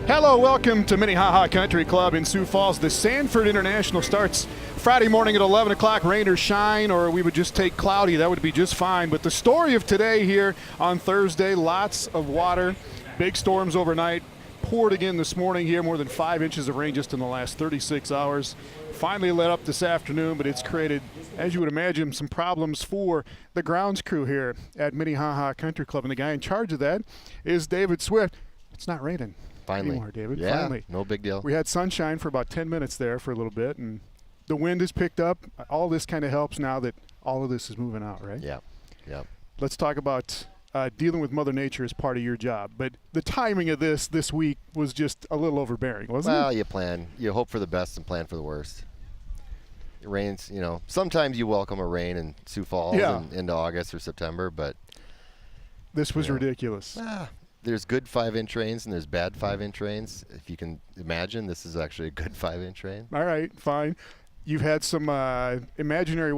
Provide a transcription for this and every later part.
Hello, welcome to Minnehaha Country Club in Sioux Falls. The Sanford International starts Friday morning at 11 o'clock, rain or shine, or we would just take cloudy. That would be just fine. But the story of today here on Thursday, lots of water, big storms overnight, poured again this morning here, more than 5 inches of rain just in the last 36 hours. Finally let up this afternoon, but it's created, as you would imagine, some problems for the grounds crew here at Minnehaha Country Club. And the guy in charge of that is David Swift. It's not raining. Finally. Anymore, David. Yeah, finally. No big deal. We had sunshine for about 10 minutes there for a little bit, and the wind has picked up. All this kind of helps now that all of this is moving out, right? Yeah. Let's talk about dealing with Mother Nature as part of your job. But the timing of this week was just a little overbearing, wasn't it? Well, you hope for the best and plan for the worst. It rains, sometimes you welcome a rain in Sioux Falls into August or September, but this was ridiculous. There's good 5-inch rains and there's bad 5-inch rains. If you can imagine, this is actually a good 5-inch rain. All right, fine. You've had some imaginative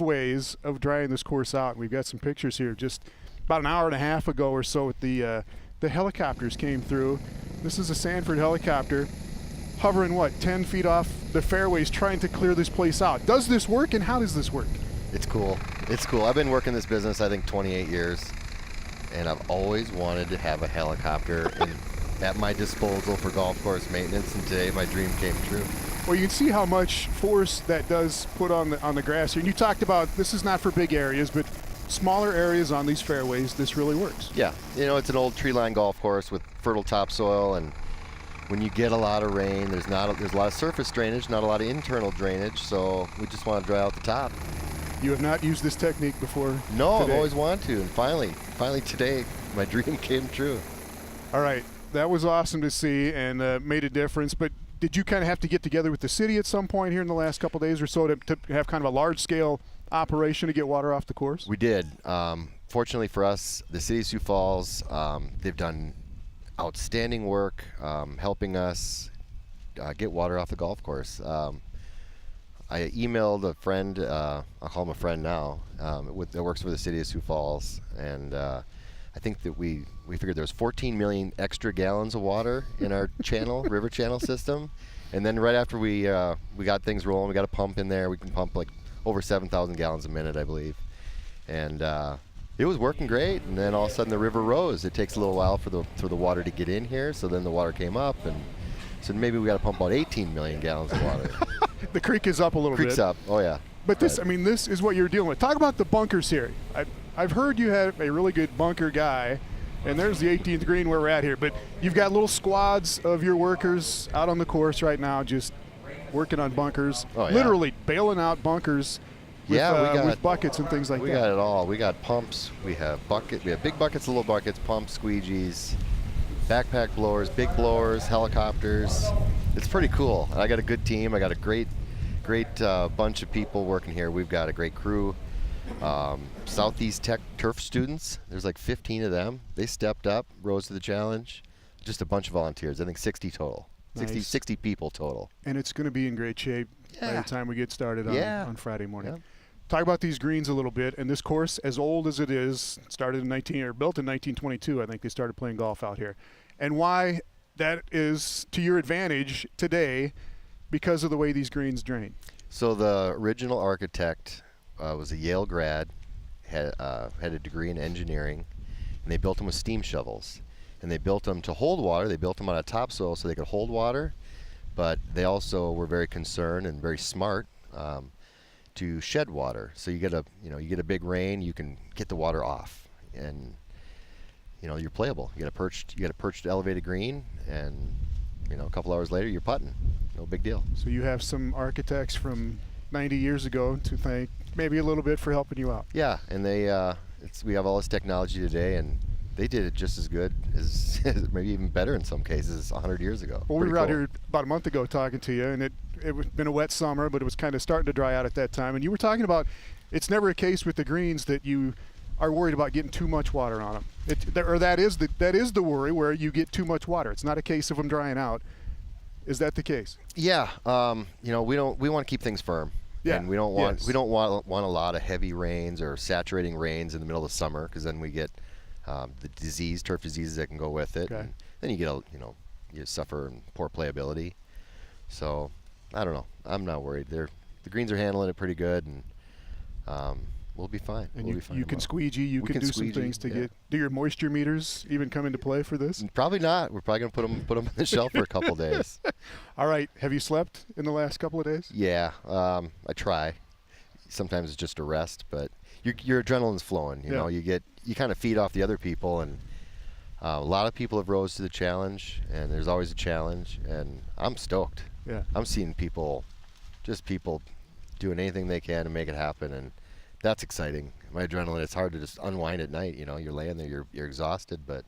ways of drying this course out. We've got some pictures here just about an hour and a half ago or so. The helicopters came through. This is a Sanford helicopter hovering, 10 feet off the fairways trying to clear this place out. Does this work, and how does this work? It's cool. I've been working this business, I think, 28 years. And I've always wanted to have a helicopter at my disposal for golf course maintenance, and today my dream came true. Well, you can see how much force that does put on the grass here. And you talked about this is not for big areas, but smaller areas on these fairways, this really works. Yeah, it's an old tree-lined golf course with fertile topsoil, and when you get a lot of rain, there's a lot of surface drainage, not a lot of internal drainage, so we just want to dry out the top. You have not used this technique before? No, today. I've always wanted to, and finally today, my dream came true. All right, that was awesome to see and made a difference. But did you kind of have to get together with the city at some point here in the last couple of days or so to have kind of a large-scale operation to get water off the course? We did. Fortunately for us, the city of Sioux Falls, they've done outstanding work helping us get water off the golf course. I emailed a friend, I'll call him a friend now, that works for the city of Sioux Falls, and I think that we figured there was 14 million extra gallons of water in our river channel system, and then right after we got things rolling, we got a pump in there. We can pump like over 7,000 gallons a minute, I believe, and it was working great. And then all of a sudden the river rose. It takes a little while for the water to get in here, so then the water came up, and so maybe we got to pump about 18 million gallons of water. The creek is up a little bit. Creek's up, oh yeah. But this is what you're dealing with. Talk about the bunkers here. I've heard you have a really good bunker guy, and there's the 18th green where we're at here. But you've got little squads of your workers out on the course right now just working on bunkers, literally bailing out bunkers with buckets and things like that. We got it all. We got pumps, we have big buckets, little buckets, pumps, squeegees, backpack blowers, big blowers, helicopters. It's pretty cool. I got a good team. I got a great bunch of people working here. We've got a great crew. Southeast Tech turf students, there's like 15 of them. They stepped up, rose to the challenge. Just a bunch of volunteers. I think 60 total. Nice. 60 people total. And it's going to be in great shape by the time we get started on Friday morning. Yeah. Talk about these greens a little bit. And this course, as old as it is, built in 1922. I think they started playing golf out here. And why that is to your advantage today because of the way these greens drain. So the original architect was a Yale grad, had a degree in engineering, and they built them with steam shovels. And they built them to hold water. They built them on a topsoil so they could hold water, but they also were very concerned and very smart to shed water. So you get a big rain, you can get the water off, and you're playable. You get a perched elevated green, and a couple hours later you're putting. No big deal. So you have some architects from 90 years ago to thank maybe a little bit for helping you out. Yeah, and we have all this technology today, and they did it just as good as maybe even better in some cases 100 years ago. Well, we were out here about a month ago talking to you, and it been a wet summer, but it was kind of starting to dry out at that time. And you were talking about it's never a case with the greens that you are worried about getting too much water on them. That is the worry where you get too much water. It's not a case of them drying out. Is that the case? Yeah. We want to keep things firm. Yeah. And we don't want a lot of heavy rains or saturating rains in the middle of the summer, because then we get the turf diseases that can go with it. Okay. And then you get you suffer poor playability. So I don't know. I'm not worried. The greens are handling it pretty good, and we'll be fine. And we'll be fine you can tomorrow. squeegee. You can do some things to get. Do your moisture meters even come into play for this? Probably not. We're probably gonna put them on the shelf for a couple days. All right. Have you slept in the last couple of days? Yeah, I try. Sometimes it's just a rest, but your adrenaline's flowing. You know, you kind of feed off the other people, and a lot of people have rose to the challenge, and there's always a challenge, and I'm stoked. Yeah. I'm seeing people doing anything they can to make it happen, and that's exciting. My adrenaline, it's hard to just unwind at night. You know, you're laying there, you're exhausted, but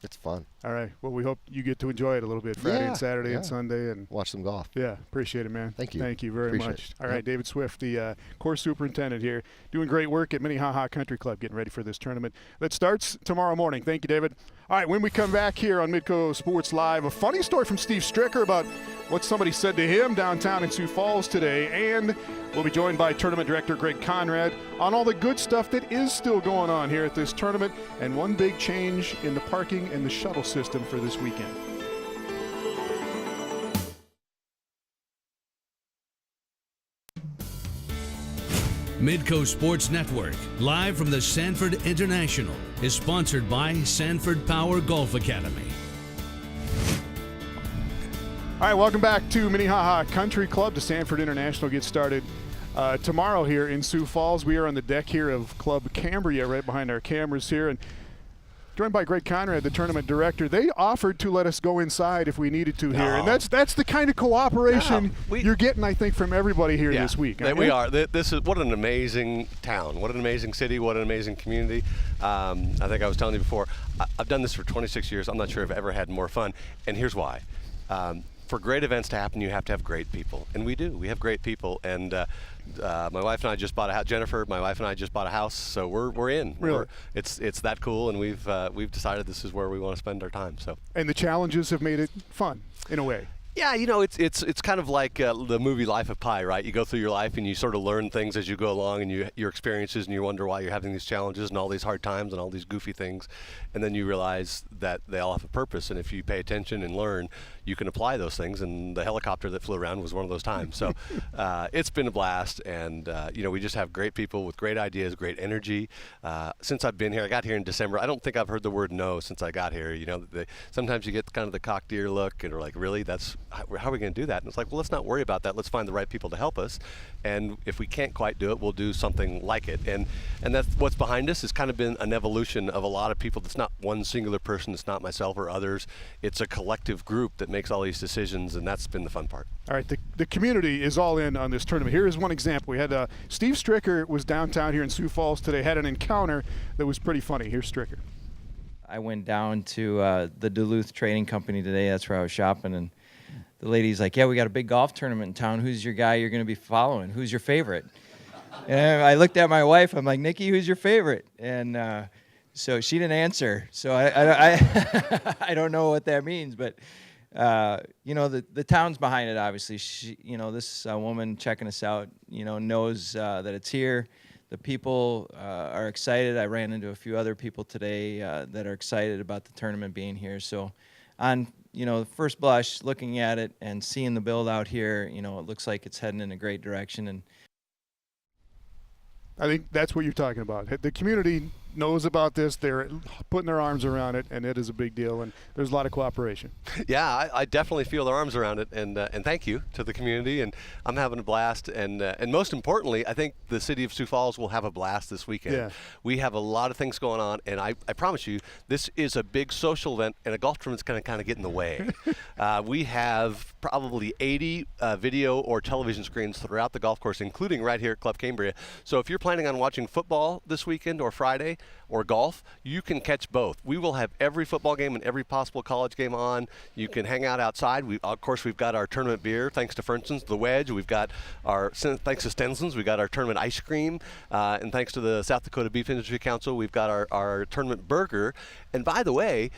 it's fun. All right. Well, we hope you get to enjoy it a little bit Friday and Saturday and Sunday. And watch some golf. Yeah, appreciate it, man. Thank you. Thank you very Appreciate much. it. All right, David Swift, the course superintendent here, doing great work at Minnehaha Country Club, getting ready for this tournament that starts tomorrow morning. Thank you, David. All right, when we come back here on Midco Sports Live, a funny story from Steve Stricker about what somebody said to him downtown in Sioux Falls today, and we'll be joined by tournament director Greg Conrad on all the good stuff that is still going on here at this tournament, and one big change in the parking and the shuttle system for this weekend. Midco Sports Network, live from the Sanford International, is sponsored by Sanford Power Golf Academy. All right, welcome back to Minnehaha Country Club. The Sanford International gets started tomorrow here in Sioux Falls. We are on the deck here of Club Cambria, right behind our cameras here, and joined by Greg Conrad, the tournament director. They offered to let us go inside if we needed to here, and that's the kind of cooperation you're getting, I think, from everybody here this week. We are. This is what an amazing town, what an amazing city, what an amazing community. I think I was telling you before, I've done this for 26 years. I'm not sure I've ever had more fun, and here's why. For great events to happen, you have to have great people, and we do. We have great people, and my wife and I just bought a house. Jennifer, my wife and I just bought a house, so we're in. Really? It's that cool, and we've decided this is where we want to spend our time. So. And the challenges have made it fun in a way. Yeah, you know, it's kind of like the movie Life of Pi, right? You go through your life and you sort of learn things as you go along, and your experiences, and you wonder why you're having these challenges and all these hard times and all these goofy things, and then you realize that they all have a purpose, and if you pay attention and learn, you can apply those things. And the helicopter that flew around was one of those times. So it's been a blast, and you know, we just have great people with great ideas, great energy. Since I've been here, I got here in December. I don't think I've heard the word no since I got here. You know, sometimes you get kind of the cocked ear look, and are like, really, how are we going to do that? And it's like, well, let's not worry about that. Let's find the right people to help us. And if we can't quite do it, we'll do something like it. And that's what's behind us. Has kind of been an evolution of a lot of people. It's not one singular person. It's not myself or others. It's a collective group that makes all these decisions, and that's been the fun part. All right, the community is all in on this tournament. Here is one example. We had Steve Stricker was downtown here in Sioux Falls today, had an encounter that was pretty funny. Here's Stricker. I went down to the Duluth Trading Company today. That's where I was shopping, and the lady's like, yeah, we got a big golf tournament in town. Who's your guy you're going to be following? Who's your favorite? And I looked at my wife. I'm like, Nikki, who's your favorite? And so she didn't answer. So I I don't know what that means. But, you know, the town's behind it, obviously. You know, this woman checking us out, you know, knows that it's here. The people are excited. I ran into a few other people today that are excited about the tournament being here. So on, you know, first blush, looking at it and seeing the build out here, you know, it looks like it's heading in a great direction. And I think that's what you're talking about. The community knows about this. They're putting their arms around it, and it is a big deal, and there's a lot of cooperation. Yeah, I definitely feel their arms around it, and thank you to the community, and I'm having a blast, and most importantly, I think the city of Sioux Falls will have a blast this weekend. Yeah. We have a lot of things going on, and I promise you, this is a big social event, and a golf tournament's going to kind of get in the way. We have probably 80 video or television screens throughout the golf course, including right here at Club Cambria. So if you're planning on watching football this weekend or Friday, or golf, you can catch both. We will have every football game and every possible college game on. You can hang out outside. Of course, we've got our tournament beer, thanks to, for instance, the Wedge. We've got thanks to Stenson's, we've got our tournament ice cream. And thanks to the South Dakota Beef Industry Council, we've got our tournament burger. And by the way,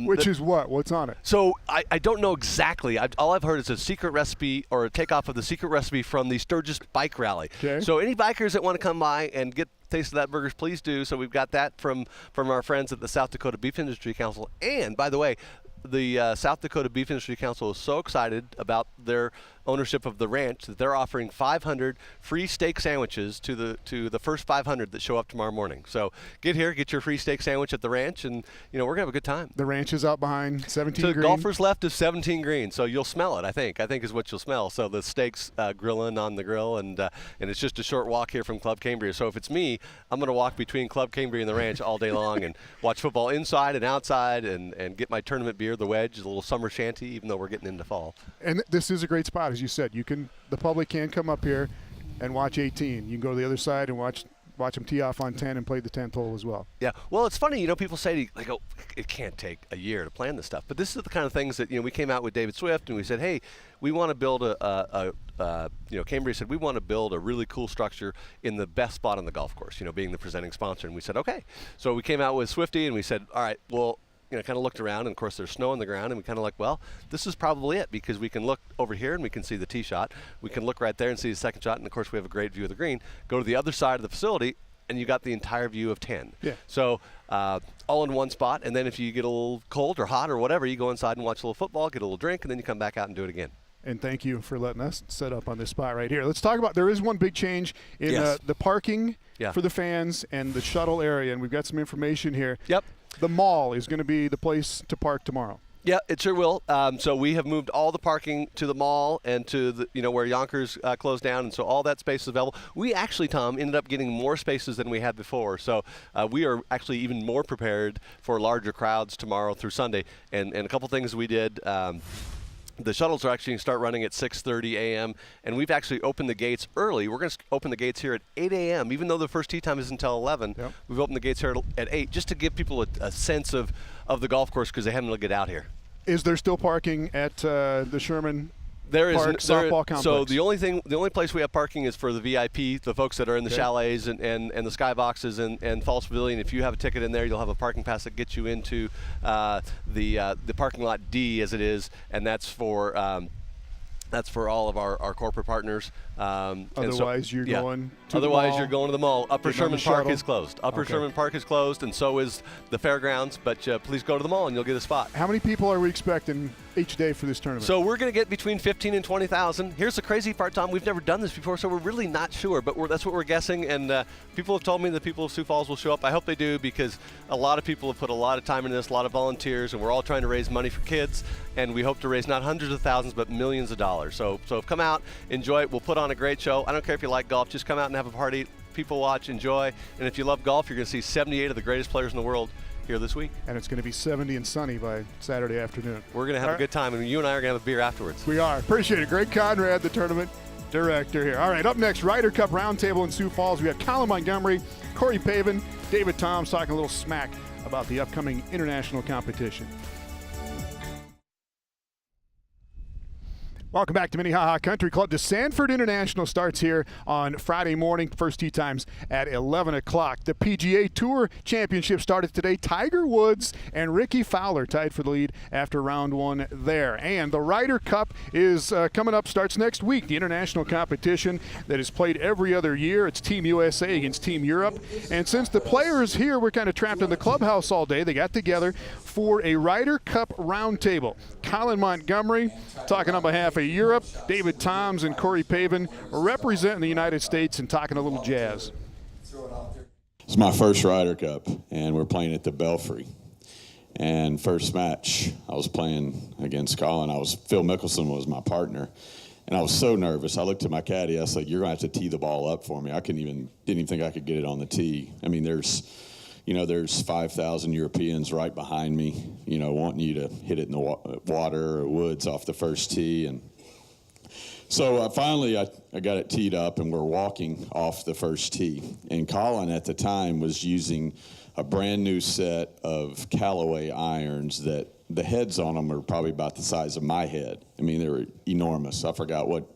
which is what? What's on it? So I don't know exactly. All I've heard is a secret recipe or a takeoff of the secret recipe from the Sturgis Bike Rally. Okay. So any bikers that want to come by and get taste of that burgers, please do. So we've got that from our friends at the South Dakota Beef Industry Council. And by the way, the South Dakota Beef Industry Council is so excited about their ownership of the ranch that they're offering 500 free steak sandwiches to the first 500 that show up tomorrow morning. So get here, get your free steak sandwich at the ranch, and we're gonna have a good time. The ranch is out behind 17 So Green. golfers left is 17 Green, so you'll smell it. I think is what you'll smell. So the steaks grilling on the grill, and it's just a short walk here from Club Cambria. So if it's me, I'm gonna walk between Club Cambria and the ranch all day long and watch football inside and outside, and get my tournament beer, the Wedge, a little summer shanty, even though we're getting into fall. And this is a great spot, as you said. The public can come up here and watch 18. You can go to the other side and watch them tee off on 10 and play the 10th hole as well. Yeah, well, it's funny, people say, it can't take a year to plan this stuff. But this is the kind of things that, we came out with David Swift and we said, hey, we want to build Cambria said, we want to build a really cool structure in the best spot on the golf course, being the presenting sponsor. And we said, okay. So we came out with Swifty and we said, all right, well, kind of looked around, and of course there's snow on the ground, and we kind of well, this is probably it, because we can look over here and we can see the tee shot. We can look right there and see the second shot, and of course we have a great view of the green. Go to the other side of the facility, and you got the entire view of 10. Yeah. So all in one spot, and then if you get a little cold or hot or whatever, you go inside and watch a little football, get a little drink, and then you come back out and do it again. And thank you for letting us set up on this spot right here. Let's talk about, there is one big change in Yes. the parking Yeah. for the fans and the shuttle area, and we've got some information here. Yep. The mall is going to be the place to park tomorrow. Yeah, it sure will. So we have moved all the parking to the mall and to the where Yonkers closed down, and so all that space is available. We actually, Tom, ended up getting more spaces than we had before. So we are actually even more prepared for larger crowds tomorrow through Sunday. And a couple things we did. The shuttles are actually going to start running at 6:30 a.m., and we've actually opened the gates early. We're going to open the gates here at 8 a.m., even though the first tee time is until 11. Yep. We've opened the gates here at 8 just to give people a sense of the golf course, because they haven't really get out here. Is there still parking at the Sherman There is Park softball complex? So the only place we have parking is for the VIP, the folks that are in the chalets and the skyboxes and Falls Pavilion. If you have a ticket in there, you'll have a parking pass that gets you into the parking lot D, as it is, and that's for all of our corporate partners. Otherwise, you're going to Otherwise, the mall, you're going to the mall. Upper getting on the Sherman Park shuttle. is closed. Upper Okay. Sherman Park is closed, and so is the fairgrounds. But please go to the mall, and you'll get a spot. How many people are we expecting each day for this tournament? So we're going to get between 15 and 20,000. Here's the crazy part, Tom. We've never done this before, so we're really not sure. But that's what we're guessing. And people have told me that people of Sioux Falls will show up. I hope they do, because a lot of people have put a lot of time into this, a lot of volunteers, and we're all trying to raise money for kids. And we hope to raise not hundreds of thousands, but millions of dollars. So come out, enjoy it. We'll put on a great show. I don't care if you like golf. Just come out and have a party. People watch, enjoy. And if you love golf, you're going to see 78 of the greatest players in the world here this week. And it's going to be 70 and sunny by Saturday afternoon. We're going to have a good time, and you and I are going to have a beer afterwards. We are. Appreciate it. Greg Conrad, the tournament director here. All right, up next, Ryder Cup Roundtable in Sioux Falls. We got Colin Montgomerie, Corey Pavin, David Toms talking a little smack about the upcoming international competition. Welcome back to Minnehaha Country Club. The Sanford International starts here on Friday morning. First tee times at 11 o'clock. The PGA Tour Championship started today. Tiger Woods and Ricky Fowler tied for the lead after round one there. And the Ryder Cup is coming up, starts next week. The international competition that is played every other year. It's Team USA against Team Europe. And since the players here were kind of trapped in the clubhouse all day, they got together for a Ryder Cup roundtable. Colin Montgomerie talking on behalf of Europe, David Toms and Corey Pavin representing the United States and talking a little jazz. It's my first Ryder Cup, and we're playing at the Belfry. And first match, I was playing against Colin. Phil Mickelson was my partner, and I was so nervous. I looked at my caddy. I was like, "You're gonna have to tee the ball up for me." I didn't even think I could get it on the tee. I mean, there's 5,000 Europeans right behind me, wanting you to hit it in the water or woods off the first tee. And so finally I got it teed up, and we're walking off the first tee. And Colin at the time was using a brand new set of Callaway irons that the heads on them are probably about the size of my head. I mean, they were enormous. I forgot what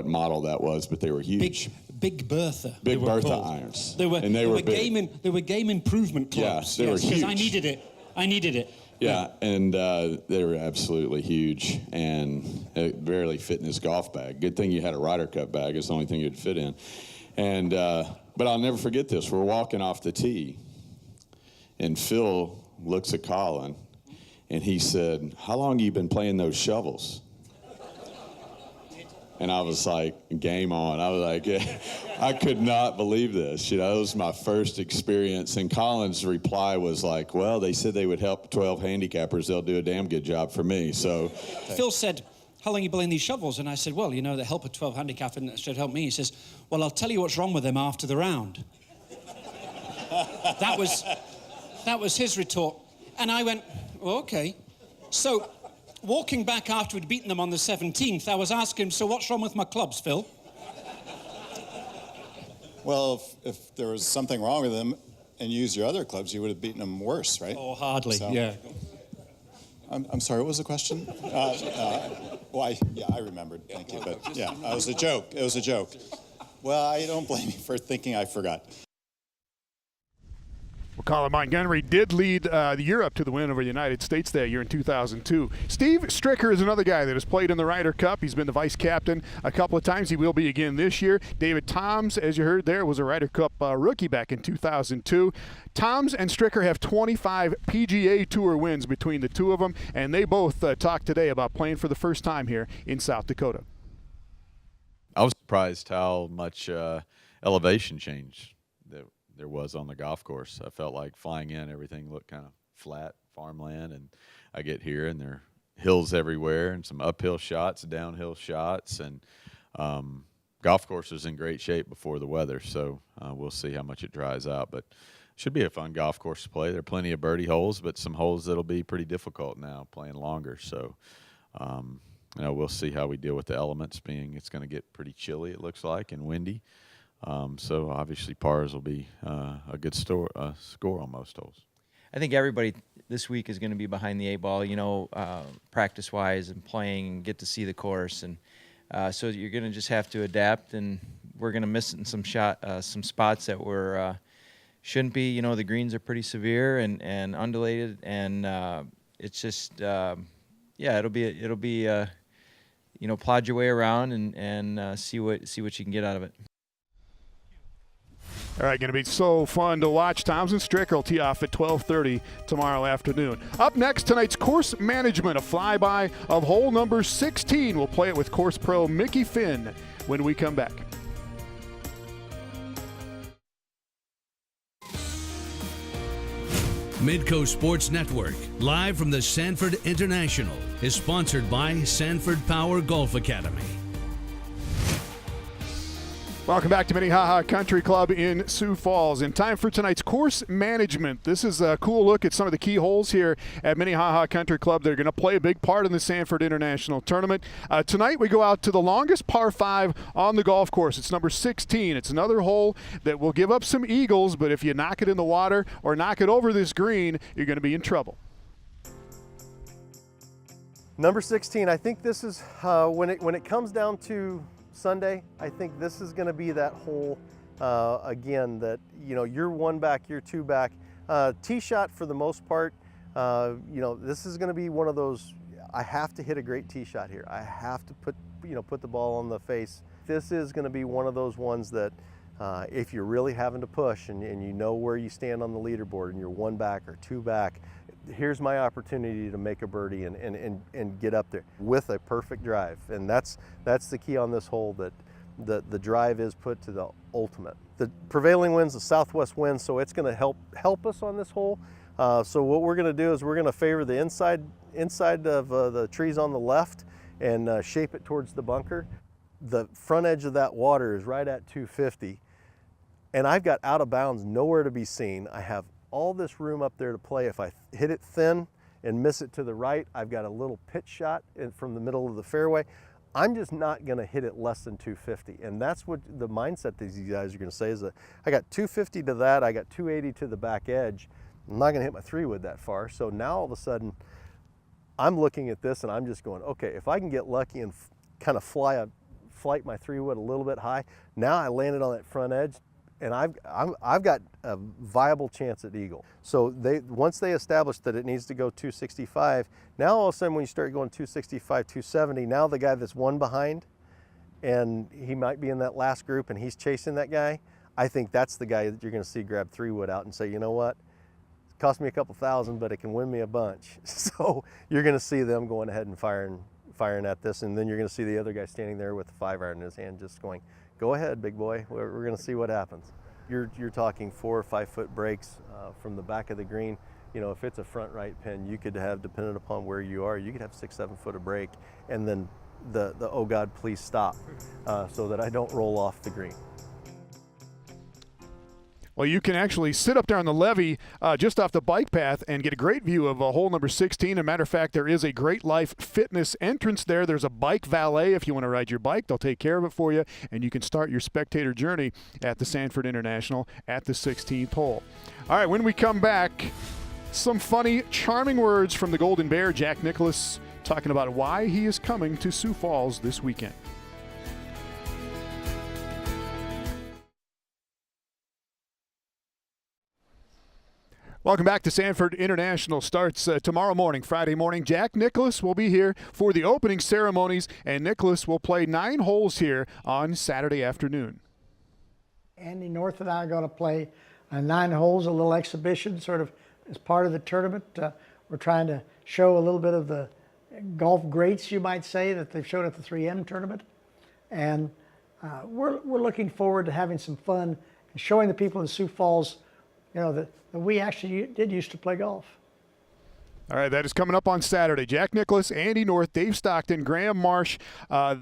model that was, but they were huge. Big Bertha. Big Bertha irons. They were big. They were game improvement clubs. Yeah, they were huge. Because I needed it. Yeah, and they were absolutely huge, and it barely fit in his golf bag. Good thing you had a Ryder Cup bag. It's the only thing you'd fit in. And But I'll never forget this. We're walking off the tee, and Phil looks at Colin, and he said, "How long have you been playing those shovels?" And I was like, game on. I was like, yeah, I could not believe this. You know, it was my first experience. And Colin's reply was like, well, they said they would help 12 handicappers. They'll do a damn good job for me. So Phil said, how long are you playing these shovels? And I said, well, you know, they help a 12 handicap and that should help me. He says, well, I'll tell you what's wrong with them after the round. That was his retort. And I went, well, okay. So walking back after we'd beaten them on the 17th, I was asking him, so what's wrong with my clubs, Phil? Well, if there was something wrong with them and you used your other clubs, you would have beaten them worse, right? Oh, hardly, So- yeah. I'm sorry, what was the question? I remembered, thank you. But yeah, it was a joke. It was a joke. Well, I don't blame you for thinking I forgot. Well, Colin Montgomerie did lead Europe to the win over the United States that year in 2002. Steve Stricker is another guy that has played in the Ryder Cup. He's been the vice captain a couple of times. He will be again this year. David Toms, as you heard there, was a Ryder Cup rookie back in 2002. Toms and Stricker have 25 PGA Tour wins between the two of them, and they both talked today about playing for the first time here in South Dakota. I was surprised how much elevation change there was on the golf course. I felt like flying in, everything looked kind of flat, farmland, and I get here and there are hills everywhere and some uphill shots, downhill shots, and golf course is in great shape before the weather, so we'll see how much it dries out. But should be a fun golf course to play. There are plenty of birdie holes, but some holes that'll be pretty difficult now playing longer. So, we'll see how we deal with the elements, being it's going to get pretty chilly, it looks like, and windy. So obviously pars will be a good score on most holes. I think everybody this week is going to be behind the eight ball, practice-wise and playing and get to see the course. And so you're going to just have to adapt, and we're going to miss it in some spots that were shouldn't be. The greens are pretty severe and undulated, and it's just, it'll be plod your way around and see what you can get out of it. All right, going to be so fun to watch. Toms and Stricker will tee off at 12:30 tomorrow afternoon. Up next, tonight's course management, a flyby of hole number 16. We'll play it with course pro Mickey Finn when we come back. Midco Sports Network, live from the Sanford International, is sponsored by Sanford Power Golf Academy. Welcome back to Minnehaha Country Club in Sioux Falls. And time for tonight's course management. This is a cool look at some of the key holes here at Minnehaha Country Club. They're going to play a big part in the Sanford International Tournament. Tonight we go out to the longest par 5 on the golf course. It's number 16. It's another hole that will give up some eagles, but if you knock it in the water or knock it over this green, you're going to be in trouble. Number 16, I think this is when it comes down to Sunday, I think this is going to be that hole again that you're one back, you're two back. Tee shot for the most part, this is going to be one of those. I have to hit a great tee shot here. I have to put the ball on the face. This is going to be one of those ones that if you're really having to push and you know where you stand on the leaderboard and you're one back or two back, here's my opportunity to make a birdie and get up there with a perfect drive. And that's the key on this hole, that the drive is put to the ultimate. The prevailing wind's the southwest wind, so it's going to help us on this hole. So what we're going to do is we're going to favor the inside of the trees on the left and shape it towards the bunker. The front edge of that water is right at 250, and I've got out of bounds nowhere to be seen. I have all this room up there to play. If I hit it thin and miss it to the right, I've got a little pitch shot from the middle of the fairway. I'm just not going to hit it less than 250, and that's what the mindset these guys are going to say is that I got 250 to that, I got 280 to the back edge. I'm not going to hit my 3-wood that far. So now all of a sudden I'm looking at this and I'm just going, okay, if I can get lucky and kind of flight my 3-wood a little bit high, now I landed on that front edge, and I've got a viable chance at eagle. So once they establish that it needs to go 265, now all of a sudden when you start going 265, 270, now the guy that's one behind, and he might be in that last group and he's chasing that guy, I think that's the guy that you're going to see grab 3-wood out and say, you know what, it cost me a couple thousand, but it can win me a bunch. So you're going to see them going ahead and firing at this, and then you're going to see the other guy standing there with the 5-iron in his hand just going, go ahead, big boy, we're going to see what happens. You're talking 4 or 5 foot breaks from the back of the green. You know, if it's a front right pin, you could have, depending upon where you are, you could have 6-7 foot of break, and then the oh God, please stop, so that I don't roll off the green. Well, you can actually sit up there on the levee just off the bike path and get a great view of hole number 16. As a matter of fact, there is a Great Life Fitness entrance there. There's a bike valet. If you want to ride your bike, they'll take care of it for you, and you can start your spectator journey at the Sanford International at the 16th hole. All right, when we come back, some funny, charming words from the Golden Bear, Jack Nicklaus, talking about why he is coming to Sioux Falls this weekend. Welcome back to Sanford International. Starts tomorrow morning, Friday morning. Jack Nicklaus will be here for the opening ceremonies, and Nicklaus will play 9 holes here on Saturday afternoon. Andy North and I are going to play 9 holes, a little exhibition sort of as part of the tournament. We're trying to show a little bit of the golf greats, you might say, that they've shown at the 3M tournament. And we're looking forward to having some fun and showing the people in Sioux Falls, you know, that we actually did used to play golf. All right, that is coming up on Saturday. Jack Nicklaus, Andy North, Dave Stockton, Graham Marsh.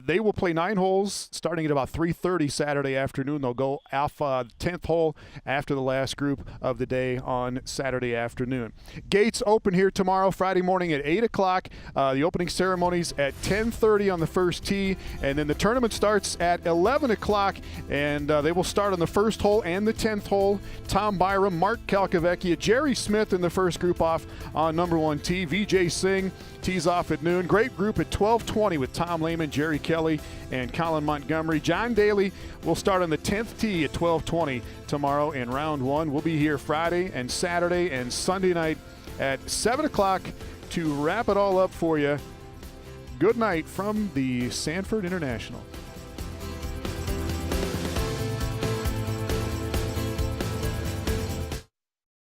They will play 9 holes starting at about 3:30 Saturday afternoon. They'll go off 10th hole after the last group of the day on Saturday afternoon. Gates open here tomorrow, Friday morning at 8 o'clock. The opening ceremonies at 10:30 on the first tee, and then the tournament starts at 11 o'clock, and they will start on the first hole and the 10th hole. Tom Byram, Mark Calcavecchia, Jerry Smith in the first group off on number 1 tee. Vijay Singh tees off at noon. Great group at 12:20 with Tom Lehman, Jerry Kelly, and Colin Montgomerie. John Daly will start on the 10th tee at 12:20 tomorrow in round 1. We'll be here Friday and Saturday and Sunday night at 7 o'clock to wrap it all up for you. Good night from the Sanford International.